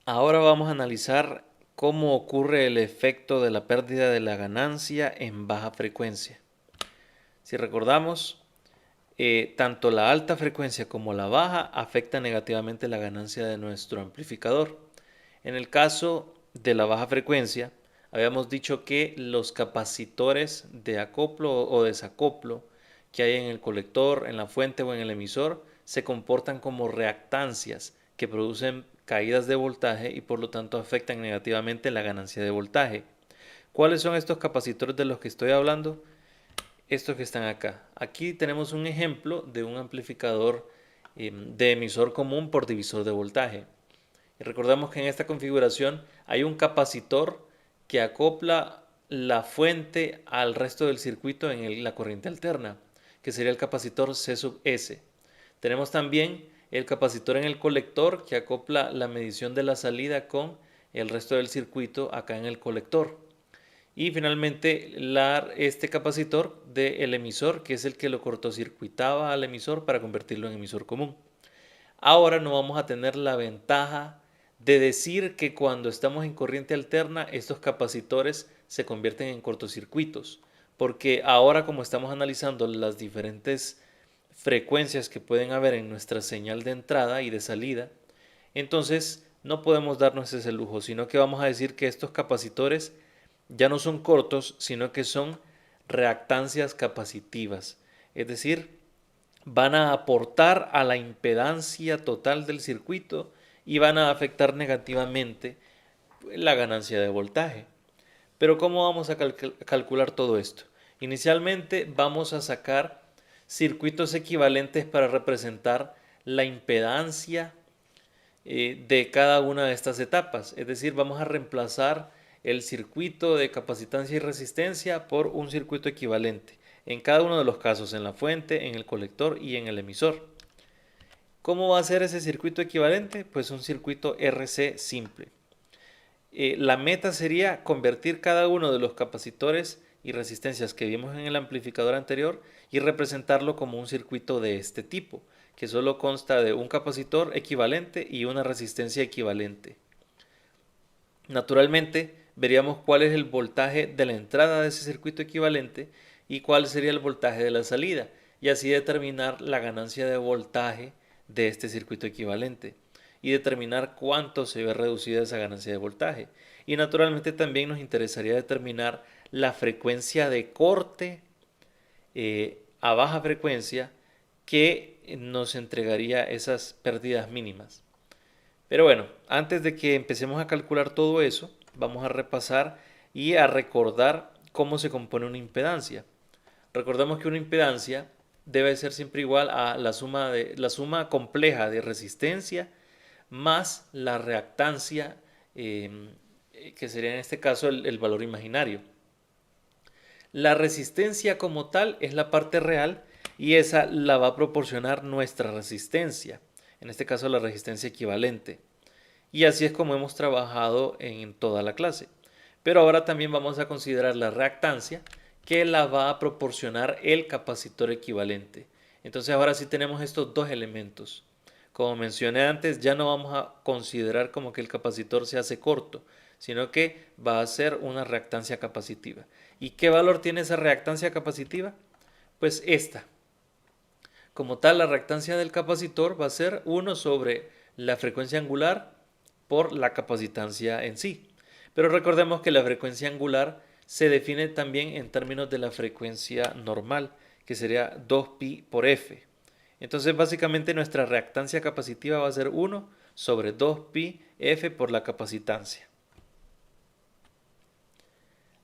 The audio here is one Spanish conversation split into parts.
Ahora vamos a analizar cómo ocurre el efecto de la pérdida de la ganancia en baja frecuencia. Si recordamos, tanto la alta frecuencia como la baja afectan negativamente la ganancia de nuestro amplificador. En el caso de la baja frecuencia, habíamos dicho que los capacitores de acoplo o desacoplo que hay en el colector, en la fuente o en el emisor se comportan como reactancias que producen caídas de voltaje y por lo tanto afectan negativamente la ganancia de voltaje. ¿Cuáles son estos capacitores de los que estoy hablando? Estos que están acá. Aquí tenemos un ejemplo de un amplificador de emisor común por divisor de voltaje. Y recordamos que en esta configuración hay un capacitor que acopla la fuente al resto del circuito en la corriente alterna, que sería el capacitor C sub S. Tenemos también el capacitor en el colector que acopla la medición de la salida con el resto del circuito acá en el colector. Y finalmente este capacitor del emisor, que es el que lo cortocircuitaba al emisor para convertirlo en emisor común. Ahora no vamos a tener la ventaja de decir que cuando estamos en corriente alterna estos capacitores se convierten en cortocircuitos, porque ahora como estamos analizando las diferentes frecuencias que pueden haber en nuestra señal de entrada y de salida, entonces no podemos darnos ese lujo, sino que vamos a decir que estos capacitores ya no son cortos, sino que son reactancias capacitivas, es decir, van a aportar a la impedancia total del circuito y van a afectar negativamente la ganancia de voltaje. Pero ¿cómo vamos a calcular todo esto? Inicialmente vamos a sacar circuitos equivalentes para representar la impedancia de cada una de estas etapas. Es decir, vamos a reemplazar el circuito de capacitancia y resistencia por un circuito equivalente en cada uno de los casos, en la fuente, en el colector y en el emisor. ¿Cómo va a ser ese circuito equivalente? Pues un circuito RC simple. La meta sería convertir cada uno de los capacitores y resistencias que vimos en el amplificador anterior y representarlo como un circuito de este tipo, que solo consta de un capacitor equivalente y una resistencia equivalente. Naturalmente, veríamos cuál es el voltaje de la entrada de ese circuito equivalente y cuál sería el voltaje de la salida, y así determinar la ganancia de voltaje de este circuito equivalente y determinar cuánto se ve reducida esa ganancia de voltaje. Y naturalmente también nos interesaría determinar la frecuencia de corte a baja frecuencia que nos entregaría esas pérdidas mínimas. Pero bueno, antes de que empecemos a calcular todo eso, vamos a repasar y a recordar cómo se compone una impedancia. Recordemos que una impedancia debe ser siempre igual a la suma compleja de resistencia más la reactancia, que sería en este caso el valor imaginario. La resistencia como tal es la parte real y esa la va a proporcionar nuestra resistencia, en este caso la resistencia equivalente. Y así es como hemos trabajado en toda la clase. Pero ahora también vamos a considerar la reactancia que la va a proporcionar el capacitor equivalente. Entonces ahora sí tenemos estos dos elementos. Como mencioné antes, ya no vamos a considerar como que el capacitor se hace corto, sino que va a ser una reactancia capacitiva. ¿Y qué valor tiene esa reactancia capacitiva? Pues esta. Como tal, la reactancia del capacitor va a ser 1 sobre la frecuencia angular por la capacitancia en sí. Pero recordemos que la frecuencia angular se define también en términos de la frecuencia normal, que sería 2pi por f. Entonces básicamente nuestra reactancia capacitiva va a ser 1 sobre 2pi f por la capacitancia.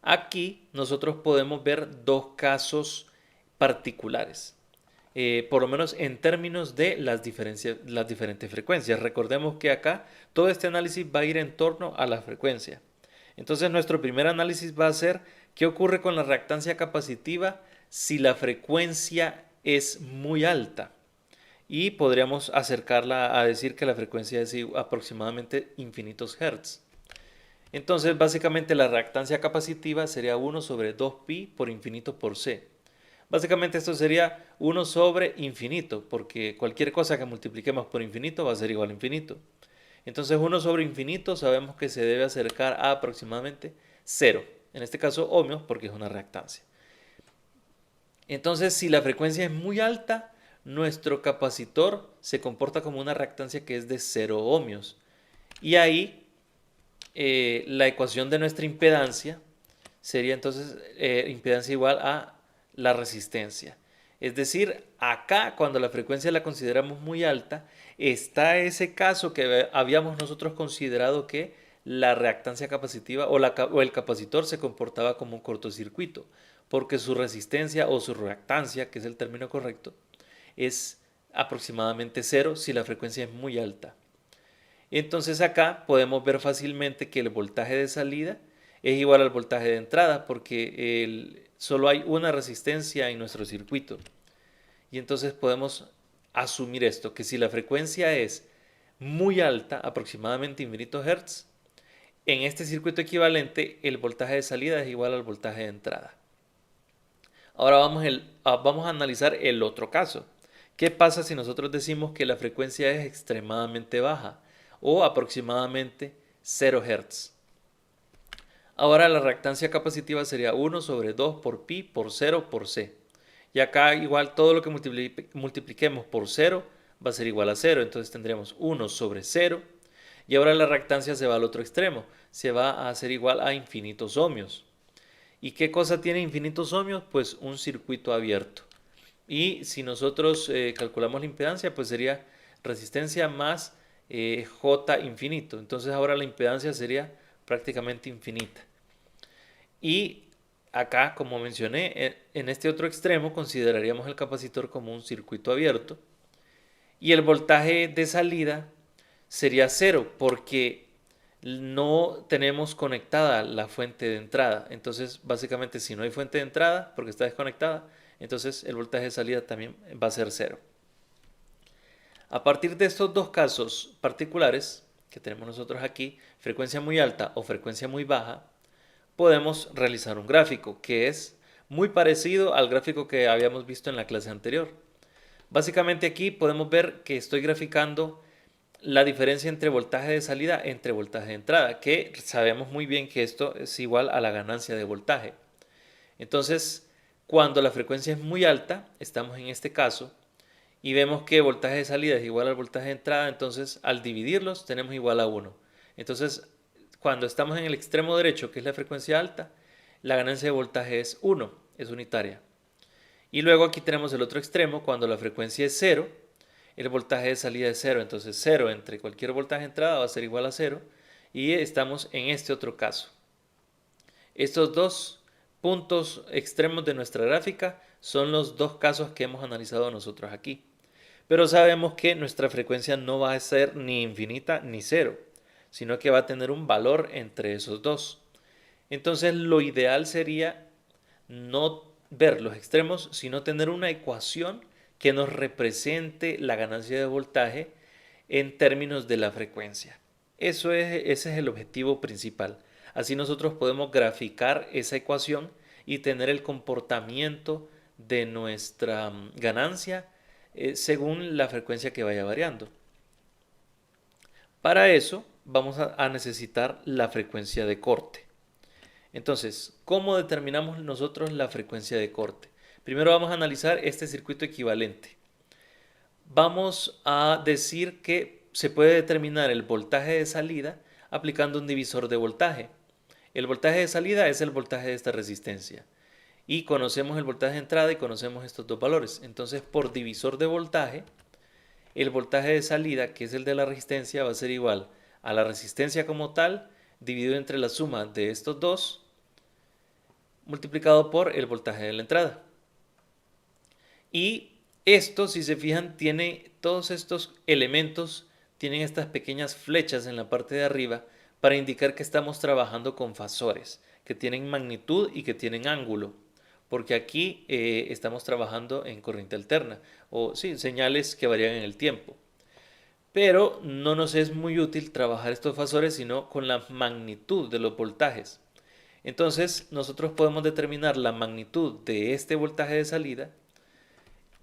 Aquí nosotros podemos ver dos casos particulares, por lo menos en términos de las diferentes frecuencias. Recordemos que acá todo este análisis va a ir en torno a la frecuencia. Entonces nuestro primer análisis va a ser qué ocurre con la reactancia capacitiva si la frecuencia es muy alta. Y podríamos acercarla a decir que la frecuencia es aproximadamente infinitos hertz. Entonces, básicamente la reactancia capacitiva sería 1 sobre 2pi por infinito por c. Básicamente esto sería 1 sobre infinito, porque cualquier cosa que multipliquemos por infinito va a ser igual a infinito. Entonces 1 sobre infinito sabemos que se debe acercar a aproximadamente 0. En este caso ohmios porque es una reactancia. Entonces si la frecuencia es muy alta, nuestro capacitor se comporta como una reactancia que es de 0 ohmios. Y ahí la ecuación de nuestra impedancia sería entonces impedancia igual a la resistencia. Es decir, acá cuando la frecuencia la consideramos muy alta, está ese caso que habíamos nosotros considerado que la reactancia capacitiva o el capacitor se comportaba como un cortocircuito, porque su resistencia o su reactancia, que es el término correcto, es aproximadamente 0 si la frecuencia es muy alta. Entonces acá podemos ver fácilmente que el voltaje de salida es igual al voltaje de entrada porque solo hay una resistencia en nuestro circuito. Y entonces podemos asumir esto, que si la frecuencia es muy alta, aproximadamente infinitos hertz, en este circuito equivalente el voltaje de salida es igual al voltaje de entrada. Ahora vamos a analizar el otro caso. ¿Qué pasa si nosotros decimos que la frecuencia es extremadamente baja o aproximadamente 0 Hz? Ahora la reactancia capacitiva sería 1 sobre 2 por pi por 0 por c. Y acá igual todo lo que multipliquemos por 0 va a ser igual a 0. Entonces tendremos 1 sobre 0. Y ahora la reactancia se va al otro extremo. Se va a hacer igual a infinitos ohmios. ¿Y qué cosa tiene infinitos ohmios? Pues un circuito abierto. Y si nosotros calculamos la impedancia, pues sería resistencia más J infinito. Entonces ahora la impedancia sería prácticamente infinita. Y acá, como mencioné, en este otro extremo consideraríamos el capacitor como un circuito abierto. Y el voltaje de salida sería 0 porque no tenemos conectada la fuente de entrada. Entonces, básicamente, si no hay fuente de entrada porque está desconectada, entonces el voltaje de salida también va a ser 0. A partir de estos dos casos particulares que tenemos nosotros aquí, frecuencia muy alta o frecuencia muy baja, podemos realizar un gráfico que es muy parecido al gráfico que habíamos visto en la clase anterior. Básicamente aquí podemos ver que estoy graficando la diferencia entre voltaje de salida entre voltaje de entrada, que sabemos muy bien que esto es igual a la ganancia de voltaje. Entonces, cuando la frecuencia es muy alta, estamos en este caso, y vemos que voltaje de salida es igual al voltaje de entrada, entonces al dividirlos tenemos igual a 1. Entonces, cuando estamos en el extremo derecho, que es la frecuencia alta, la ganancia de voltaje es 1, es unitaria. Y luego aquí tenemos el otro extremo, cuando la frecuencia es 0, el voltaje de salida es 0, entonces 0 entre cualquier voltaje de entrada va a ser igual a 0, y estamos en este otro caso. Estos dos puntos extremos de nuestra gráfica son los dos casos que hemos analizado nosotros aquí. Pero sabemos que nuestra frecuencia no va a ser ni infinita ni 0, sino que va a tener un valor entre esos dos. Entonces lo ideal sería no ver los extremos, sino tener una ecuación que nos represente la ganancia de voltaje en términos de la frecuencia. Ese es el objetivo principal. Así nosotros podemos graficar esa ecuación y tener el comportamiento de nuestra ganancia según la frecuencia que vaya variando. Para eso vamos a necesitar la frecuencia de corte. Entonces, ¿cómo determinamos nosotros la frecuencia de corte? Primero vamos a analizar este circuito equivalente. Vamos a decir que se puede determinar el voltaje de salida aplicando un divisor de voltaje. El voltaje de salida es el voltaje de esta resistencia. Y conocemos el voltaje de entrada y conocemos estos dos valores. Entonces, por divisor de voltaje, el voltaje de salida, que es el de la resistencia, va a ser igual a la resistencia como tal, dividido entre la suma de estos dos, multiplicado por el voltaje de la entrada. Y esto, si se fijan, tiene todos estos elementos, tienen estas pequeñas flechas en la parte de arriba para indicar que estamos trabajando con fasores, que tienen magnitud y que tienen ángulo, porque aquí estamos trabajando en corriente alterna, o sí, señales que varían en el tiempo. Pero no nos es muy útil trabajar estos fasores, sino con la magnitud de los voltajes. Entonces, nosotros podemos determinar la magnitud de este voltaje de salida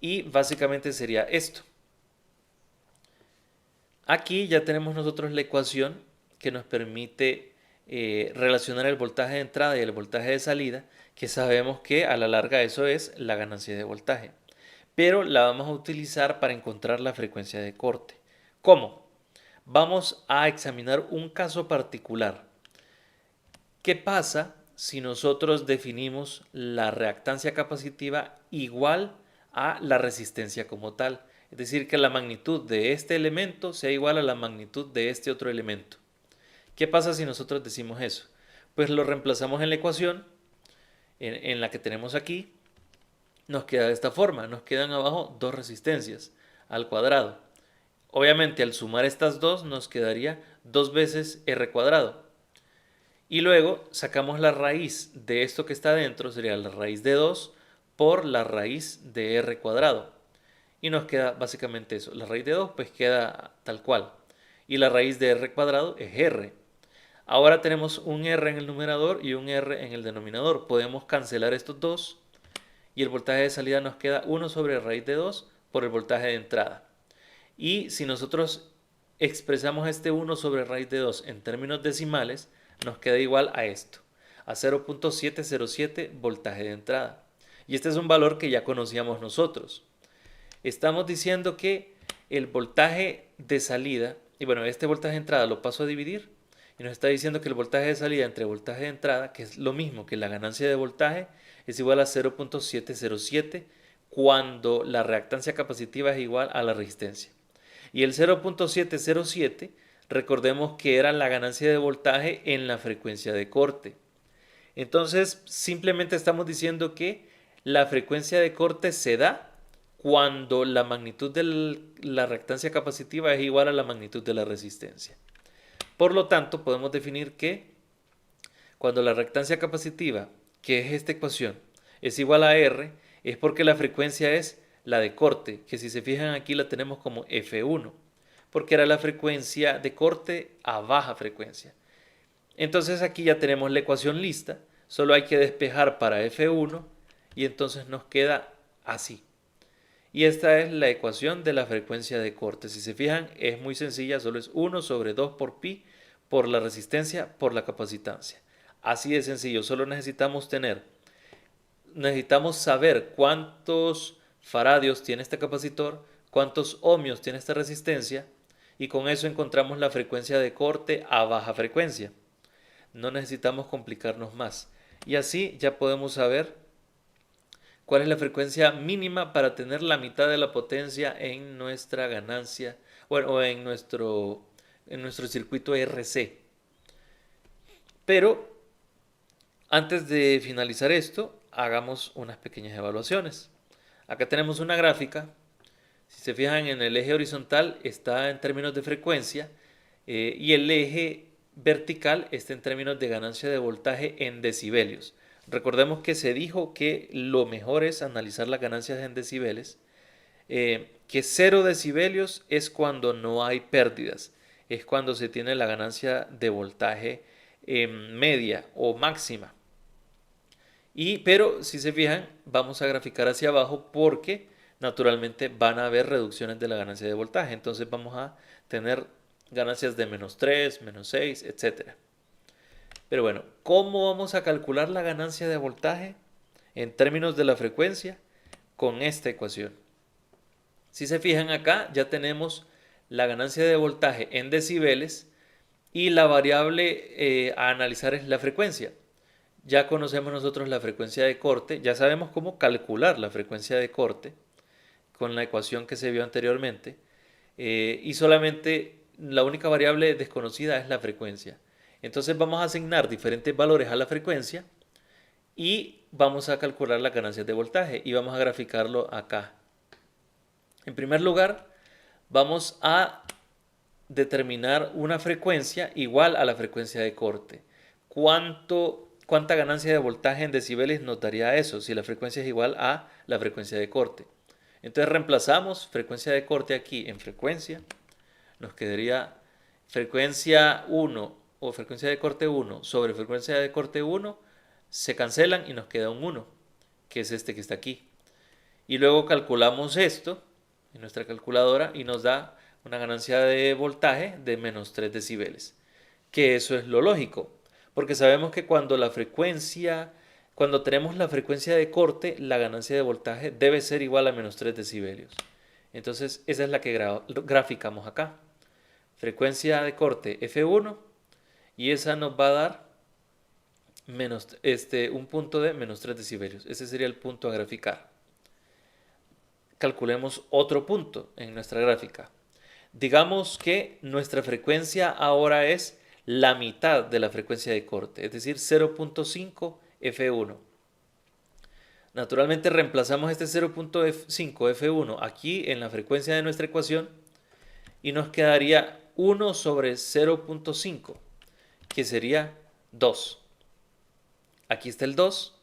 y básicamente sería esto. Aquí ya tenemos nosotros la ecuación que nos permite relacionar el voltaje de entrada y el voltaje de salida, que sabemos que a la larga eso es la ganancia de voltaje. Pero la vamos a utilizar para encontrar la frecuencia de corte. ¿Cómo? Vamos a examinar un caso particular. ¿Qué pasa si nosotros definimos la reactancia capacitiva igual a la resistencia como tal? Es decir, que la magnitud de este elemento sea igual a la magnitud de este otro elemento. ¿Qué pasa si nosotros decimos eso? Pues lo reemplazamos en la ecuación, en la que tenemos aquí. Nos queda de esta forma, nos quedan abajo dos resistencias al cuadrado. Obviamente al sumar estas dos nos quedaría 2 veces r cuadrado. Y luego sacamos la raíz de esto que está dentro, sería la raíz de 2 por la raíz de r cuadrado. Y nos queda básicamente eso. La raíz de 2 pues queda tal cual. Y la raíz de r cuadrado es r. Ahora tenemos un r en el numerador y un r en el denominador. Podemos cancelar estos dos y el voltaje de salida nos queda 1 sobre raíz de 2 por el voltaje de entrada. Y si nosotros expresamos este 1 sobre raíz de 2 en términos decimales, nos queda igual a esto, a 0.707 voltaje de entrada. Y este es un valor que ya conocíamos nosotros. Estamos diciendo que el voltaje de salida, y bueno, este voltaje de entrada lo paso a dividir, y nos está diciendo que el voltaje de salida entre voltaje de entrada, que es lo mismo que la ganancia de voltaje, es igual a 0.707 cuando la reactancia capacitiva es igual a la resistencia. Y el 0.707, recordemos que era la ganancia de voltaje en la frecuencia de corte. Entonces, simplemente estamos diciendo que la frecuencia de corte se da cuando la magnitud de la reactancia capacitiva es igual a la magnitud de la resistencia. Por lo tanto, podemos definir que cuando la reactancia capacitiva, que es esta ecuación, es igual a R, es porque la frecuencia es la de corte, que si se fijan aquí la tenemos como F1, porque era la frecuencia de corte a baja frecuencia. Entonces aquí ya tenemos la ecuación lista, solo hay que despejar para F1 y entonces nos queda así. Y esta es la ecuación de la frecuencia de corte. Si se fijan, es muy sencilla, solo es 1 sobre 2 por pi por la resistencia por la capacitancia. Así de sencillo, solo necesitamos saber cuántos faradios tiene este capacitor, cuántos ohmios tiene esta resistencia, y con eso encontramos la frecuencia de corte a baja frecuencia. No necesitamos complicarnos más. Y así ya podemos saber cuál es la frecuencia mínima para tener la mitad de la potencia en nuestra ganancia, bueno, en nuestro circuito RC. Pero antes de finalizar esto, hagamos unas pequeñas evaluaciones. Acá tenemos una gráfica. Si se fijan, en el eje horizontal está en términos de frecuencia y el eje vertical está en términos de ganancia de voltaje en decibelios. Recordemos que se dijo que lo mejor es analizar las ganancias en decibeles, que 0 decibelios es cuando no hay pérdidas, es cuando se tiene la ganancia de voltaje media o máxima. Pero si se fijan, vamos a graficar hacia abajo porque naturalmente van a haber reducciones de la ganancia de voltaje. Entonces vamos a tener ganancias de -3, -6, etc. Pero bueno, ¿cómo vamos a calcular la ganancia de voltaje en términos de la frecuencia? Con esta ecuación. Si se fijan acá, ya tenemos la ganancia de voltaje en decibeles y la variable a analizar es la frecuencia. Ya conocemos nosotros la frecuencia de corte, ya sabemos cómo calcular la frecuencia de corte con la ecuación que se vio anteriormente, y solamente la única variable desconocida es la frecuencia. Entonces vamos a asignar diferentes valores a la frecuencia y vamos a calcular las ganancias de voltaje y vamos a graficarlo acá. En primer lugar, vamos a determinar una frecuencia igual a la frecuencia de corte. ¿Cuánta ganancia de voltaje en decibeles nos daría eso si la frecuencia es igual a la frecuencia de corte? Entonces reemplazamos frecuencia de corte aquí en frecuencia. Nos quedaría frecuencia 1 o frecuencia de corte 1 sobre frecuencia de corte 1. Se cancelan y nos queda un 1, que es este que está aquí. Y luego calculamos esto en nuestra calculadora y nos da una ganancia de voltaje de menos 3 decibeles. Que eso es lo lógico, porque sabemos que cuando tenemos la frecuencia de corte, la ganancia de voltaje debe ser igual a menos 3 decibelios. Entonces, esa es la que graficamos acá. Frecuencia de corte F1 y esa nos va a dar un punto de menos 3 decibelios. Ese sería el punto a graficar. Calculemos otro punto en nuestra gráfica. Digamos que nuestra frecuencia ahora es la mitad de la frecuencia de corte, es decir, 0.5 F1. Naturalmente reemplazamos este 0.5 F1 aquí en la frecuencia de nuestra ecuación y nos quedaría 1 sobre 0.5, que sería 2. Aquí está el 2.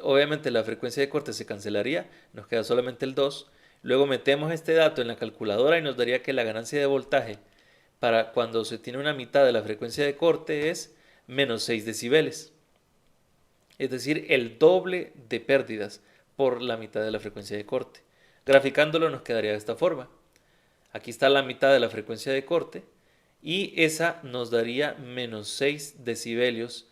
Obviamente la frecuencia de corte se cancelaría, nos queda solamente el 2. Luego metemos este dato en la calculadora y nos daría que la ganancia de voltaje para cuando se tiene una mitad de la frecuencia de corte es menos 6 decibeles. Es decir, el doble de pérdidas por la mitad de la frecuencia de corte. Graficándolo nos quedaría de esta forma. Aquí está la mitad de la frecuencia de corte y esa nos daría menos 6 decibelios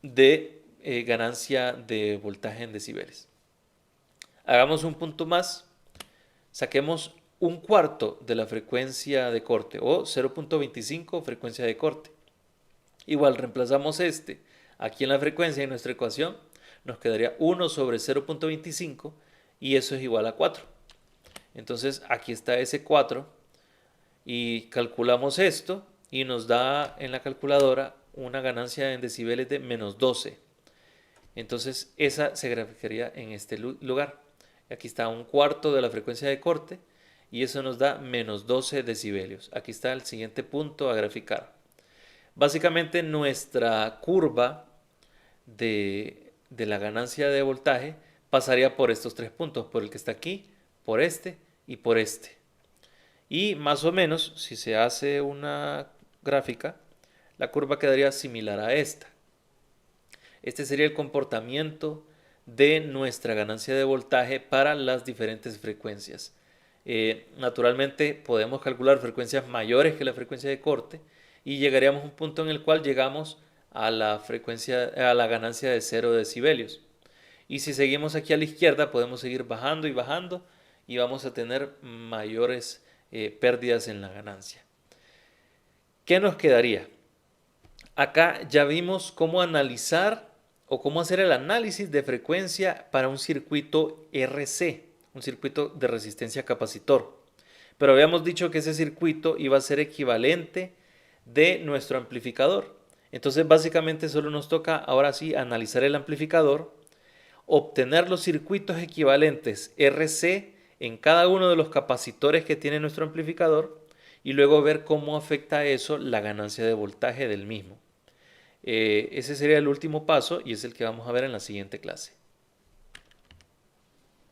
de ganancia de voltaje en decibeles. Hagamos un punto más. Saquemos un cuarto de la frecuencia de corte o 0.25 frecuencia de corte. Igual reemplazamos aquí en la frecuencia en nuestra ecuación, nos quedaría 1 sobre 0.25 y eso es igual a 4. Entonces aquí está ese 4 y calculamos esto y nos da en la calculadora una ganancia en decibeles de menos 12. Entonces esa se graficaría en este lugar. Aquí está un cuarto de la frecuencia de corte y eso nos da menos 12 decibelios. Aquí está el siguiente punto a graficar. Básicamente nuestra curva de la ganancia de voltaje pasaría por estos tres puntos, por el que está aquí, por este y por este. Y más o menos, si se hace una gráfica, la curva quedaría similar a esta. Este sería el comportamiento de nuestra ganancia de voltaje para las diferentes frecuencias. Naturalmente podemos calcular frecuencias mayores que la frecuencia de corte y llegaríamos a un punto en el cual llegamos a la ganancia de 0 decibelios. Y si seguimos aquí a la izquierda podemos seguir bajando y bajando y vamos a tener mayores pérdidas en la ganancia. ¿Qué nos quedaría? Acá ya vimos cómo analizar o cómo hacer el análisis de frecuencia para un circuito RC, un circuito de resistencia capacitor. Pero habíamos dicho que ese circuito iba a ser equivalente de nuestro amplificador. Entonces básicamente solo nos toca ahora sí analizar el amplificador, obtener los circuitos equivalentes RC en cada uno de los capacitores que tiene nuestro amplificador y luego ver cómo afecta eso la ganancia de voltaje del mismo. Ese sería el último paso y es el que vamos a ver en la siguiente clase.